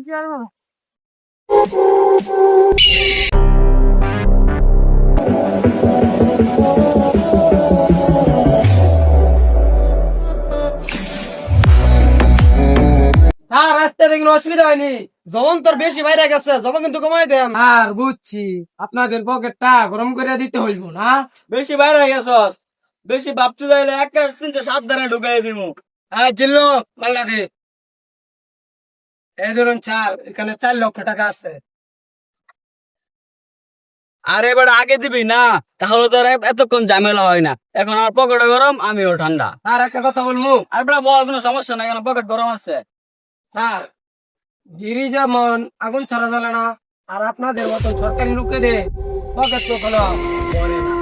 রাস্তায় দেখলে অসুবিধা হয়নি। যখন তোর বেশি বাইরে গেছে যখন কিন্তু কমাই দেন। আর বুঝছি আপনাদের পকেটটা গরম করে দিতে হইব না। বেশি বাইরে গেছস, বেশি ভাবতে যাইলে এক 307 ঢুকাই দিব। হ্যাঁ জিল্লু মাল্লা দে। এই ধরুন ছাড়, এখানে 4 লক্ষ টাকা আছে। আর এবার আগে দিবি না, তাহলে তোর এতক্ষণ ঝামেলা হয় না। এখন আমার পকেটে গরম, আমিও ঠান্ডা। আর একটা কথা বলবো, আর বেটা বল, কোনো সমস্যা নাই, কেন পকেট গরম আছে। স্যার গিরি যেমন আগুন ছাড়া জ্বলে না, আর আপনাদের মতন সরকারি লোকেদের পকেট তো কোনো পড়ে না।